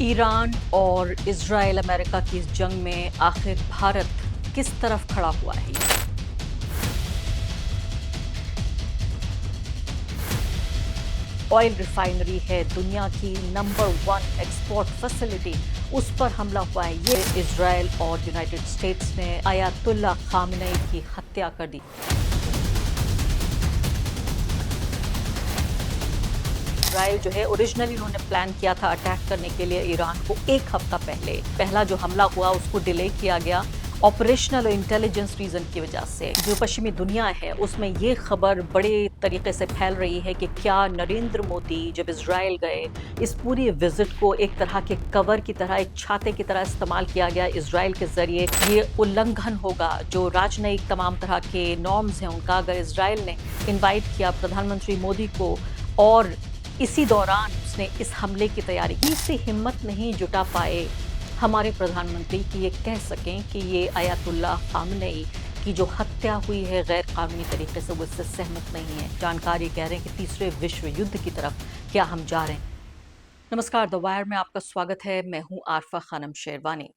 Iran और Israel America की इस जंग में आखिर भारत किस तरफ खड़ा हुआ है? ऑयल रिफाइनरी है, दुनिया की नंबर 1 एक्सपोर्ट फैसिलिटी, उस पर हमला हुआ है। ये इजराइल और यूनाइटेड स्टेट्स ने आयतुल्ला खामेनी की हत्या कर दी। इजराइल जो है ओरिजिनली उन्होंने प्लान किया था अटैक करने के लिए ईरान को एक हफ्ता पहले। पहला जो हमला हुआ उसको डिले किया गया ऑपरेशनल और इंटेलिजेंस रीजन की वजह से। जो पश्चिमी दुनिया है उसमें ये खबर बड़े तरीके से फैल रही है कि क्या नरेंद्र मोदी जब इजराइल गए, इस पूरी विजिट को एक तरह के कवर की तरह, एक छाते की तरह इस्तेमाल किया गया इजराइल के जरिए। ये उल्लंघन होगा जो राजनयिक तमाम तरह के नॉर्म्स हैं उनका। अगर इजराइल ने इन्वाइट किया प्रधानमंत्री मोदी को और इसी दौरान उसने इस हमले की तैयारी की, से हिम्मत नहीं जुटा पाए हमारे प्रधानमंत्री कि ये कह सकें कि ये आयतुल्ला खामेनी की जो हत्या हुई है गैर कानूनी तरीके से, वो इससे सहमत नहीं है। जानकारी कह रहे हैं कि तीसरे विश्व युद्ध की तरफ क्या हम जा रहे हैं। नमस्कार, द वायर में आपका स्वागत है। मैं हूं आरफा खानम शेरवानी।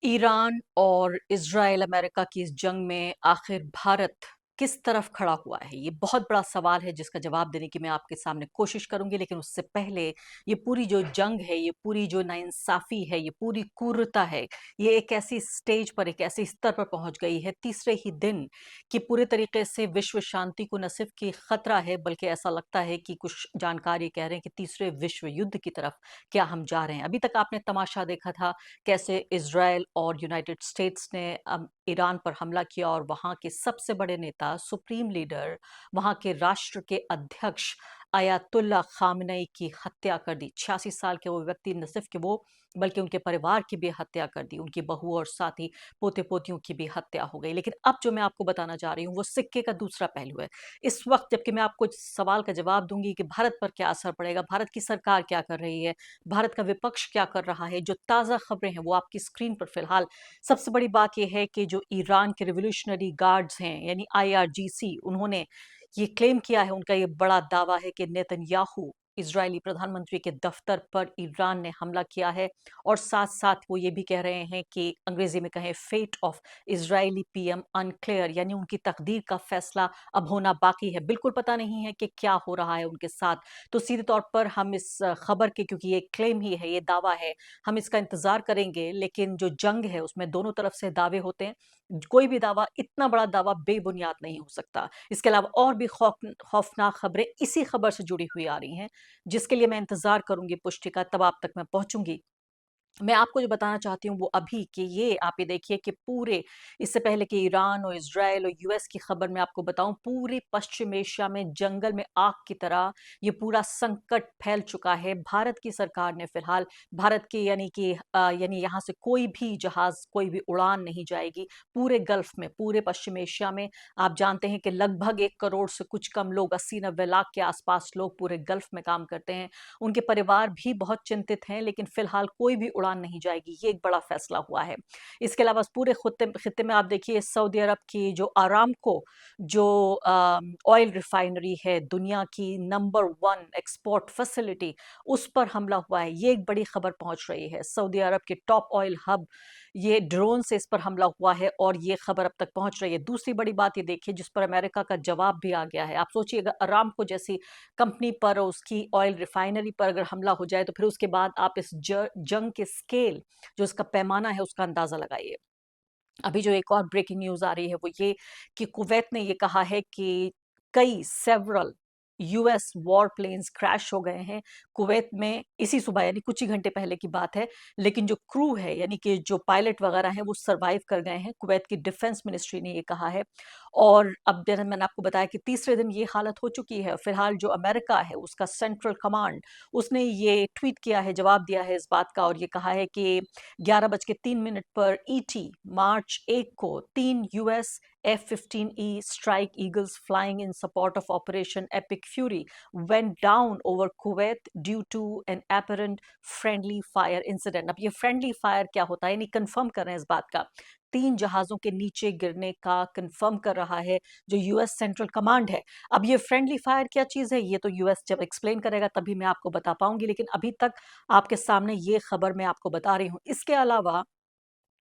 ईरान और इजराइल अमेरिका की इस जंग में आखिर भारत किस तरफ खड़ा हुआ है, ये बहुत बड़ा सवाल है जिसका जवाब देने की मैं आपके सामने कोशिश करूंगी। लेकिन उससे पहले ये पूरी जो जंग है, ये पूरी जो नाइंसाफी है, ये पूरी क्रूरता है, ये एक ऐसी स्टेज पर, एक ऐसी स्तर पर पहुंच गई है तीसरे ही दिन कि पूरे तरीके से विश्व शांति को न सिर्फ कि खतरा है, बल्कि ऐसा लगता है कि कुछ जानकारी कह रहे हैं कि तीसरे विश्व युद्ध की तरफ क्या हम जा रहे हैं। अभी तक आपने तमाशा देखा था कैसे इजराइल और यूनाइटेड स्टेट्स ने ईरान पर हमला किया और वहां के सबसे बड़े नेता, सुप्रीम लीडर, वहां के राष्ट्र के अध्यक्ष आयतुल्ला खामेनी की हत्या कर दी। 86 साल के वो व्यक्ति, न सिर्फ कि वो बल्कि उनके परिवार की भी हत्या कर दी, उनकी बहू और साथ ही पोते पोतियों की भी हत्या हो गई। लेकिन अब जो मैं आपको बताना जा रही हूँ वो सिक्के का दूसरा पहलू है। इस वक्त जबकि मैं आपको इस सवाल का जवाब दूंगी कि भारत पर क्या असर पड़ेगा, भारत की सरकार क्या कर रही है, भारत का विपक्ष क्या कर रहा है, जो ताज़ा खबरें हैं वो आपकी स्क्रीन पर फिलहाल। सबसे बड़ी बात यह है कि जो ईरान के रिवोल्यूशनरी गार्ड्स हैं यानी आईआरजीसी, उन्होंने ये क्लेम किया है, उनका ये बड़ा दावा है कि नेतन्याहू इजरायली प्रधानमंत्री के दफ्तर पर ईरान ने हमला किया है। और साथ साथ वो ये भी कह रहे हैं कि अंग्रेजी में कहें fate of Israeli PM unclear, यानी उनकी तकदीर का फैसला अब होना बाकी है। बिल्कुल पता नहीं है कि क्या हो रहा है उनके साथ। तो सीधे तौर पर हम इस खबर के, क्योंकि ये क्लेम ही है, ये दावा है, हम इसका इंतजार करेंगे। लेकिन जो जंग है उसमें दोनों तरफ से दावे होते हैं। कोई भी दावा, इतना बड़ा दावा बेबुनियाद नहीं हो सकता। इसके अलावा और भी खौफनाक खबरें इसी खबर से जुड़ी हुई आ रही हैं, जिसके लिए मैं इंतजार करूंगी पुष्टि का, तब आप तक मैं पहुंचूंगी। मैं आपको जो बताना चाहती हूँ वो अभी कि ये आप ये देखिए कि पूरे, इससे पहले कि ईरान और इजराइल और यूएस की खबर मैं आपको बताऊं, पूरे पश्चिम एशिया में जंगल में आग की तरह ये पूरा संकट फैल चुका है। भारत की सरकार ने फिलहाल, भारत के यानी कि यानी यहाँ से कोई भी जहाज, कोई भी उड़ान नहीं जाएगी पूरे गल्फ में, पूरे पश्चिम एशिया में। आप जानते हैं कि लगभग 1 करोड़ से कुछ कम लोग, 80-90 लाख के आसपास लोग पूरे गल्फ में काम करते हैं। उनके परिवार भी बहुत चिंतित हैं, लेकिन फिलहाल कोई भी उड़ान नहीं जाएगी, ये एक बड़ा फैसला हुआ है। इसके अलावा पूरे खित्ते में आप देखिए सऊदी अरब की जो आरामको, जो ऑयल रिफाइनरी है, दुनिया की नंबर 1 एक्सपोर्ट फैसिलिटी, उस पर हमला हुआ है। ये एक बड़ी खबर पहुंच रही है। सऊदी अरब के टॉप ऑयल हब, ये ड्रोन से इस पर हमला हुआ है और ये खबर अब तक पहुंच रही है। दूसरी बड़ी बात ये देखिए जिस पर अमेरिका का जवाब भी आ गया है। आप सोचिए अगर अरामको जैसी कंपनी पर, उसकी ऑयल रिफाइनरी पर अगर हमला हो जाए तो फिर उसके बाद आप इस जंग के स्केल, जो इसका पैमाना है, उसका अंदाजा लगाइए। अभी जो एक और ब्रेकिंग न्यूज आ रही है वो ये कि कुवैत ने ये कहा है कि कई several US war planes crash हो गए हैं कुवैत में इसी सुबह, यानी कुछ ही घंटे पहले की बात है। लेकिन जो क्रू है, यानी कि जो पायलट वगैरह हैं, वो सरवाइव कर गए हैं, कुवैत की डिफेंस मिनिस्ट्री ने ये कहा है। और अब जैसे मैंने आपको बताया कि तीसरे दिन ये हालत हो चुकी है। फिलहाल जो अमेरिका है उसका सेंट्रल कमांड, उसने ये ट्वीट किया है, जवाब दिया है इस बात का, और ये कहा है कि 11:03 पर ईटी मार्च 1 को 3 US F-15E strike eagles flying in support of operation epic fury went down over Kuwait due to an apparent friendly fire incident। अब ये फ्रेंडली फायर क्या होता है, यानी कंफर्म कर रहे हैं इस बात का। 3 जहाज़ों के नीचे गिरने का कन्फर्म कर रहा है जो यूएस सेंट्रल कमांड है। अब ये फ्रेंडली फायर क्या चीज़ है, ये तो यूएस जब एक्सप्लेन करेगा तभी मैं आपको बता पाऊँगी, लेकिन अभी तक आपके सामने ये खबर मैं आपको बता रही हूँ। इसके अलावा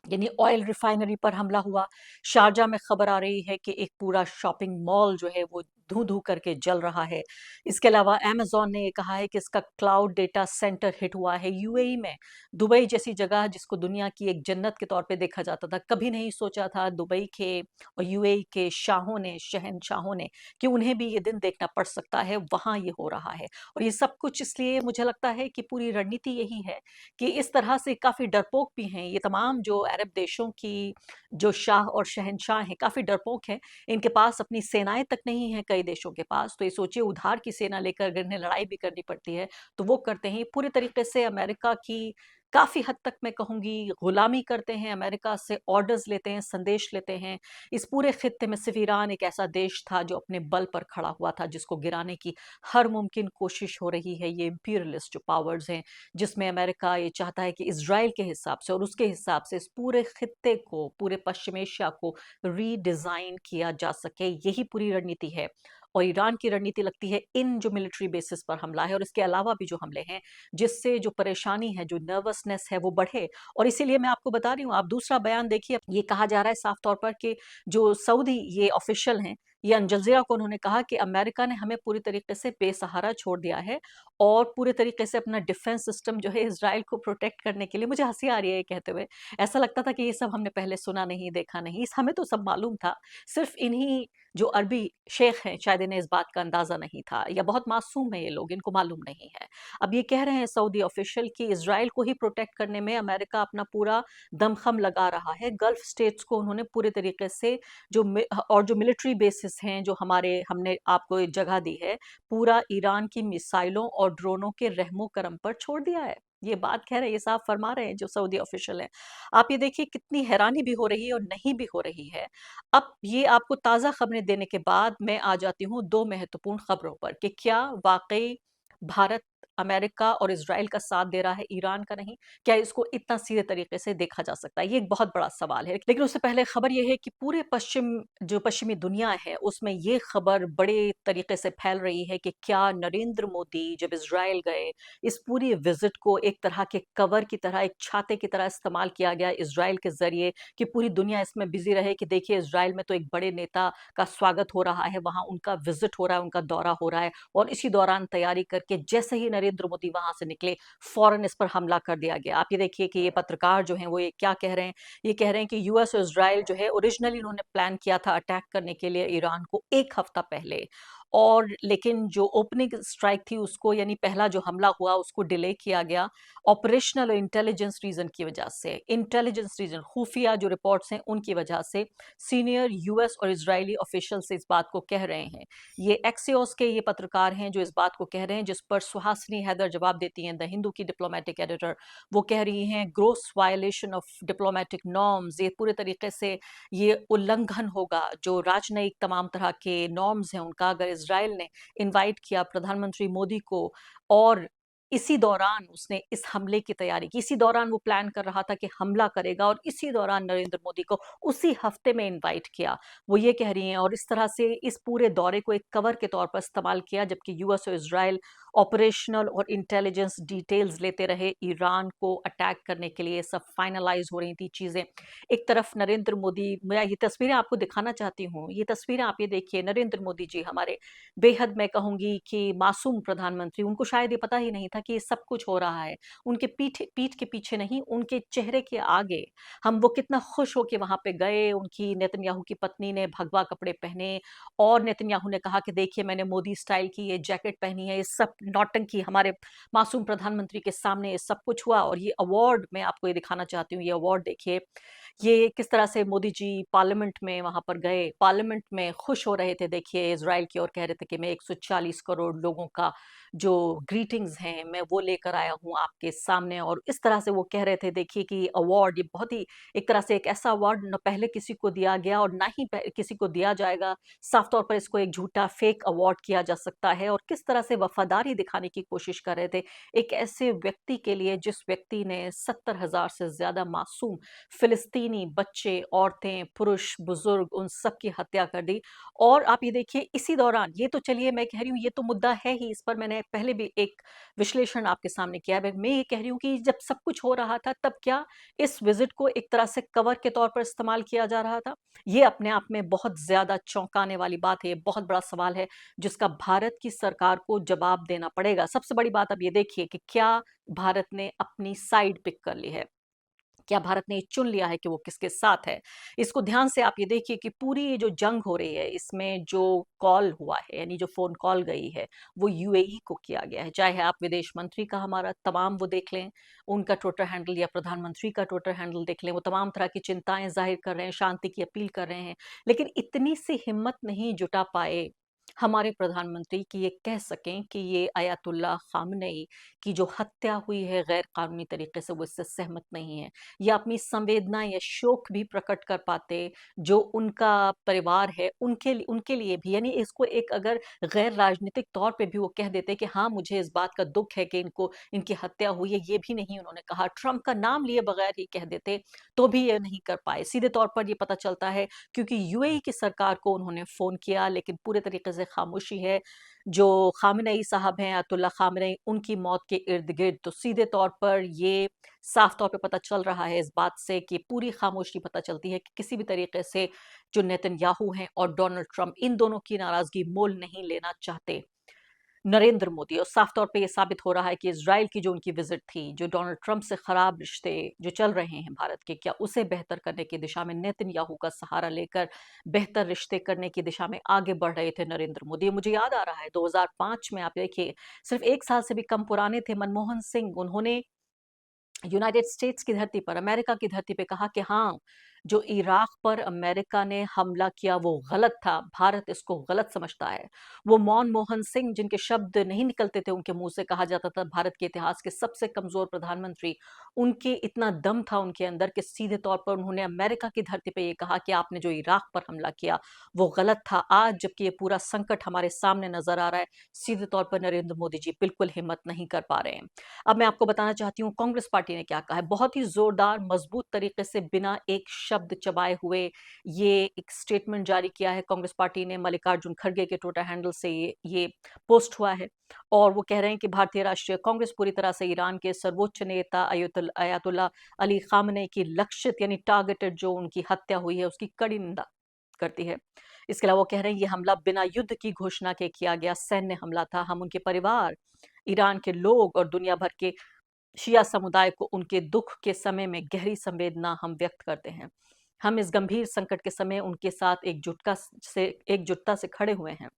यानी ऑयल रिफाइनरी पर हमला हुआ। शारजाह में खबर आ रही है कि एक पूरा शॉपिंग मॉल जो है वो धू-धू करके जल रहा है। इसके अलावा अमेज़न ने ये कहा है कि इसका क्लाउड डेटा सेंटर हिट हुआ है यूएई में। दुबई जैसी जगह जिसको दुनिया की एक जन्नत के तौर पे देखा जाता था, कभी नहीं सोचा था दुबई के और यूएई के शाहों ने, शहंशाहों ने कि उन्हें भी ये दिन देखना पड़ सकता है, वहाँ ये हो रहा है। और ये सब कुछ इसलिए मुझे लगता है कि पूरी रणनीति यही है कि इस तरह से काफ़ी डरपोक भी हैं ये तमाम जो अरब देशों की जो शाह और शहंशाह हैं, काफ़ी डरपोक हैं। इनके पास अपनी सेनाएँ तक नहीं हैं कई देशों के पास, तो ये सोचिए उधार की सेना लेकर अगर इन्हें लड़ाई भी करनी पड़ती है, तो वो करते हैं। पूरी तरीके से अमेरिका की काफ़ी हद तक मैं कहूँगी गुलामी करते हैं, अमेरिका से ऑर्डर्स लेते हैं, संदेश लेते हैं। इस पूरे खित्ते में सिर्फ़ ईरान एक ऐसा देश था जो अपने बल पर खड़ा हुआ था, जिसको गिराने की हर मुमकिन कोशिश हो रही है। ये इम्पीरियलिस्ट जो पावर्स हैं, जिसमें अमेरिका ये चाहता है कि इज़राइल के हिसाब से और उसके हिसाब से इस पूरे खित्ते को, पूरे पश्चिम एशिया को रीडिज़ाइन किया जा सके, यही पूरी रणनीति है। और ईरान की रणनीति लगती है इन जो मिलिट्री बेसिस पर हमला है और इसके अलावा भी जो हमले हैं, जिससे जो परेशानी है, जो नर्वसनेस है वो बढ़े। और इसीलिए मैं आपको बता रही हूँ, आप दूसरा बयान देखिए, ये कहा जा रहा है साफ तौर पर कि जो सऊदी ये ऑफिशियल हैं, ये अल जज़ीरा को उन्होंने कहा कि अमेरिका ने हमें पूरी तरीके से बेसहारा छोड़ दिया है और पूरे तरीके से अपना डिफेंस सिस्टम जो है इज़राइल को प्रोटेक्ट करने के लिए, मुझे हँसी आ रही है ये कहते हुए। ऐसा लगता था कि ये सब हमने पहले सुना नहीं, देखा नहीं, हमें तो सब मालूम था। सिर्फ़ इन्हीं जो अरबी शेख हैं, शायद इन्हें इस बात का अंदाज़ा नहीं था या बहुत मासूम हैं ये लोग, इनको मालूम नहीं है। अब ये कह रहे हैं सऊदी ऑफिशियल कि इज़राइल को ही प्रोटेक्ट करने में अमेरिका अपना पूरा दमख़म लगा रहा है। गल्फ़ स्टेट्स को उन्होंने पूरे तरीके से और जो मिलिट्री बेसिस हैं, जो हमने आपको एक जगह दी है, पूरा ईरान की मिसाइलों और ड्रोनों के रहमो-करम पर छोड़ दिया है। ये बात कह रहे हैं, ये साफ फरमा रहे हैं जो सऊदी ऑफिशियल हैं। आप ये देखिए कितनी हैरानी भी हो रही है और नहीं भी हो रही है। अब ये आपको ताज़ा खबरें देने के बाद मैं आ जाती हूँ 2 महत्वपूर्ण खबरों पर कि क्या वाक़ई भारत, अमेरिका और इज़राइल का साथ दे रहा है, ईरान का नहीं? क्या इसको इतना सीधे तरीके से देखा जा सकता है? ये एक बहुत बड़ा सवाल है। लेकिन उससे पहले खबर ये है कि पूरे पश्चिमी दुनिया है, उसमें ये खबर बड़े तरीके से फैल रही है कि क्या नरेंद्र मोदी जब इज़राइल गए, इस पूरी विज़िट को एक तरह के कवर की तरह, एक छाते की तरह इस्तेमाल किया गया इज़राइल के ज़रिए कि पूरी दुनिया इसमें बिज़ी रहे कि देखिए इज़राइल में तो एक बड़े नेता का स्वागत हो रहा है, वहाँ उनका विज़िट हो रहा है, उनका दौरा हो रहा है और इसी दौरान तैयारी करके जैसे ही नरेंद्र मोदी वहाँ से निकले, फ़ौरन इस पर हमला कर दिया गया। आप ये देखिए कि ये पत्रकार जो हैं वो ये क्या कह रहे हैं, ये कह रहे हैं कि यूएस और इज़राइल जो है ओरिजिनली उन्होंने प्लान किया था अटैक करने के लिए ईरान को 1 हफ्ता पहले और लेकिन जो ओपनिंग स्ट्राइक थी उसको यानी पहला जो हमला हुआ उसको डिले किया गया ऑपरेशनल और इंटेलिजेंस रीज़न की वजह से। इंटेलिजेंस रीज़न, खुफिया जो रिपोर्ट्स हैं उनकी वजह से सीनियर यूएस और इज़राइली ऑफिशियल्स इस बात को कह रहे हैं। ये एक्सियोस के ये पत्रकार हैं जो इस बात को कह रहे हैं, जिस पर सुहासिनी हैदर जवाब देती हैं, द हिंदू की डिप्लोमेटिक एडिटर। वो कह रही हैं gross violation of diplomatic norms, ये पूरे तरीके से ये उल्लंघन होगा जो राजनयिक तमाम तरह के नॉर्म्स हैं उनका, अगर इज़राइल ने इनवाइट किया प्रधानमंत्री मोदी को और इसी दौरान उसने इस हमले की तैयारी की, इसी दौरान वो प्लान कर रहा था कि हमला करेगा और इसी दौरान नरेंद्र मोदी को उसी हफ्ते में इनवाइट किया। वो ये कह रही हैं और इस तरह से इस पूरे दौरे को एक कवर के तौर पर इस्तेमाल किया, जबकि यूएस और इज़राइल ऑपरेशनल और इंटेलिजेंस डिटेल्स लेते रहे ईरान को अटैक करने के लिए। सब फाइनलाइज हो रही थी चीज़ें। एक तरफ नरेंद्र मोदी, मैं ये तस्वीरें आपको दिखाना चाहती हूँ, ये तस्वीरें आप ये देखिए, नरेंद्र मोदी जी हमारे बेहद मैं कहूँगी कि मासूम प्रधानमंत्री, उनको शायद ये पता ही नहीं था कि ये सब कुछ हो रहा है। उनके पीठ के पीछे नहीं, उनके चेहरे के आगे। वो कितना खुश होके वहाँ पे गए, उनकी नेतन्याहू की पत्नी ने भगवा कपड़े पहने और नेतन्याहू ने कहा कि देखिए मैंने मोदी स्टाइल की ये जैकेट पहनी है, ये सब नौटंकी हमारे मासूम प्रधानमंत्री के सामने ये सब कुछ हुआ। और ये अवार्ड मैं आपको ये दिखाना चाहती हूँ, ये अवार्ड देखिए, ये किस तरह से मोदी जी पार्लियामेंट में वहाँ पर गए, पार्लियामेंट में खुश हो रहे थे, देखिए इज़राइल की ओर कह रहे थे कि मैं 140 करोड़ लोगों का जो ग्रीटिंग्स हैं, मैं वो लेकर आया हूँ आपके सामने। और इस तरह से वो कह रहे थे, देखिए कि अवार्ड ये बहुत ही एक तरह से एक ऐसा अवार्ड न पहले किसी को दिया गया और ना ही किसी को दिया जाएगा। साफ तौर पर इसको एक झूठा फेक अवार्ड किया जा सकता है और किस तरह से वफादारी दिखाने की कोशिश कर रहे थे एक ऐसे व्यक्ति के लिए जिस व्यक्ति ने 70,000 से ज़्यादा मासूम फ़िलिस्तीनी ही नहीं, बच्चे, औरतें, पुरुष, बुजुर्ग, उन सब की हत्या कर दी। और आप ये देखिए इसी दौरान, ये तो चलिए मैं कह रही हूँ ये तो मुद्दा है ही, इस पर मैंने पहले भी एक विश्लेषण आपके सामने किया है। मैं ये कह रही हूँ कि जब सब कुछ हो रहा था तब क्या इस विजिट को एक तरह से कवर के तौर पर इस्तेमाल किया जा रहा था? ये अपने आप में बहुत ज्यादा चौंकाने वाली बात है, ये बहुत बड़ा सवाल है जिसका भारत की सरकार को जवाब देना पड़ेगा। सबसे बड़ी बात अब ये देखिए कि क्या भारत ने अपनी साइड पिक कर ली है? क्या भारत ने ये चुन लिया है कि वो किसके साथ है? इसको ध्यान से आप ये देखिए कि पूरी ये जो जंग हो रही है, इसमें जो कॉल हुआ है, यानी जो फ़ोन कॉल गई है, वो यूएई को किया गया है। चाहे आप विदेश मंत्री का हमारा तमाम वो देख लें, उनका ट्विटर हैंडल या प्रधानमंत्री का ट्विटर हैंडल देख लें, वो तमाम तरह की चिंताएँ ज़ाहिर कर रहे हैं, शांति की अपील कर रहे हैं। लेकिन इतनी सी हिम्मत नहीं जुटा पाए हमारे प्रधानमंत्री कि ये कह सकें कि ये अयातुल्लाह ख़ामनेई की जो हत्या हुई है गैर कानूनी तरीके से, वो इससे सहमत नहीं है। या अपनी संवेदना या शोक भी प्रकट कर पाते जो उनका परिवार है उनके लिए भी, यानी इसको एक अगर गैर राजनीतिक तौर पे भी वो कह देते कि हाँ मुझे इस बात का दुख है कि इनको इनकी हत्या हुई है, ये भी नहीं उन्होंने कहा। ट्रंप का नाम लिए बगैर ही कह देते तो भी ये नहीं कर पाए। सीधे तौर पर ये पता चलता है क्योंकि यूएई की सरकार को उन्होंने फोन किया लेकिन पूरे तरीके से खामोशी है। जो खामनेई साहब हैं, अयतुल्ला खामनेई, उनकी मौत के इर्द-गिर्द तो सीधे तौर पर ये साफ तौर पे पता चल रहा है इस बात से कि पूरी खामोशी पता चलती है कि किसी भी तरीके से जो नेतन्याहू हैं और डोनाल्ड ट्रंप, इन दोनों की नाराजगी मोल नहीं लेना चाहते नरेंद्र मोदी। और साफ तौर पे ये साबित हो रहा है कि इजराइल की जो उनकी विजिट थी, जो डोनाल्ड ट्रंप से खराब रिश्ते जो चल रहे हैं भारत के, क्या उसे बेहतर करने की दिशा में नेतन्याहू का सहारा लेकर बेहतर रिश्ते करने की दिशा में आगे बढ़ रहे थे नरेंद्र मोदी। मुझे याद आ रहा है 2005 में, आप देखिए सिर्फ 1 साल से भी कम पुराने थे मनमोहन सिंह, उन्होंने यूनाइटेड स्टेट्स की धरती पर, अमेरिका की धरती पे कहा कि हाँ, जो इराक पर अमेरिका ने हमला किया वो गलत था, भारत इसको गलत समझता है। वो मनमोहन सिंह जिनके शब्द नहीं निकलते थे उनके मुंह से, कहा जाता था भारत के इतिहास के सबसे कमजोर प्रधानमंत्री, उनके इतना दम था उनके अंदर कि सीधे तौर पर उन्होंने अमेरिका की धरती पे ये कहा कि आपने जो इराक पर हमला किया वो गलत था। आज जबकि ये पूरा संकट हमारे सामने नजर आ रहा है, सीधे तौर पर नरेंद्र मोदी जी बिल्कुल हिम्मत नहीं कर पा रहे हैं। अब मैं आपको बताना चाहती हूँ कांग्रेस पार्टी ने क्या कहा है। बहुत ही जोरदार मजबूत तरीके से बिना एक शब्द चबाए हुए ये एक स्टेटमेंट जारी किया है कांग्रेस पार्टी ने। मल्लिकार्जुन खड़गे के ट्विटर हैंडल से ये पोस्ट हुआ है और वो कह रहे हैं कि भारतीय राष्ट्रीय कांग्रेस पूरी तरह से ईरान के सर्वोच्च नेता अयतुल्ला अली खामनेई की लक्षित यानी टारगेटेड जो उनकी हत्या हुई है उसकी कड़ी निंदा करती है। इसके अलावा वो कह रहे हैं ये हमला बिना युद्ध की घोषणा के किया गया सैन्य हमला था। हम उनके परिवार, ईरान के लोग और दुनिया भर के शिया समुदाय को उनके दुख के समय में गहरी संवेदना हम व्यक्त करते हैं। हम इस गंभीर संकट के समय उनके साथ एकजुटता से खड़े हुए हैं।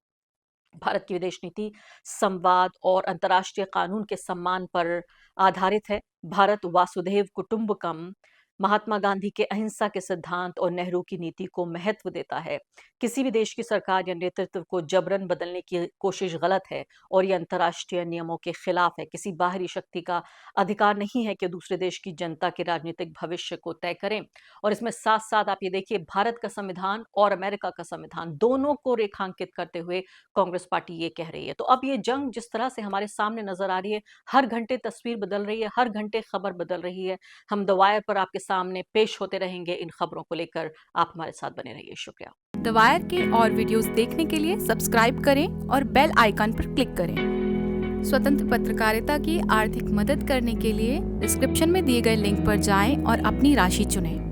भारत की विदेश नीति संवाद और अंतर्राष्ट्रीय कानून के सम्मान पर आधारित है। भारत वासुदेव कुटुंबकम, महात्मा गांधी के अहिंसा के सिद्धांत और नेहरू की नीति को महत्व देता है। किसी भी देश की सरकार या नेतृत्व को जबरन बदलने की कोशिश गलत है और ये अंतर्राष्ट्रीय नियमों के खिलाफ है। किसी बाहरी शक्ति का अधिकार नहीं है कि दूसरे देश की जनता के राजनीतिक भविष्य को तय करें। और इसमें साथ साथ आप ये देखिए भारत का संविधान और अमेरिका का संविधान दोनों को रेखांकित करते हुए कांग्रेस पार्टी ये कह रही है। तो अब ये जंग जिस तरह से हमारे सामने नजर आ रही है, हर घंटे तस्वीर बदल रही है, हर घंटे खबर बदल रही है। हम द वायर पर आपके सामने पेश होते रहेंगे इन खबरों को लेकर। आप हमारे साथ बने रहिए। शुक्रिया। द वायर के और वीडियोस देखने के लिए सब्सक्राइब करें और बेल आइकन पर क्लिक करें। स्वतंत्र पत्रकारिता की आर्थिक मदद करने के लिए डिस्क्रिप्शन में दिए गए लिंक पर जाएं और अपनी राशि चुनें।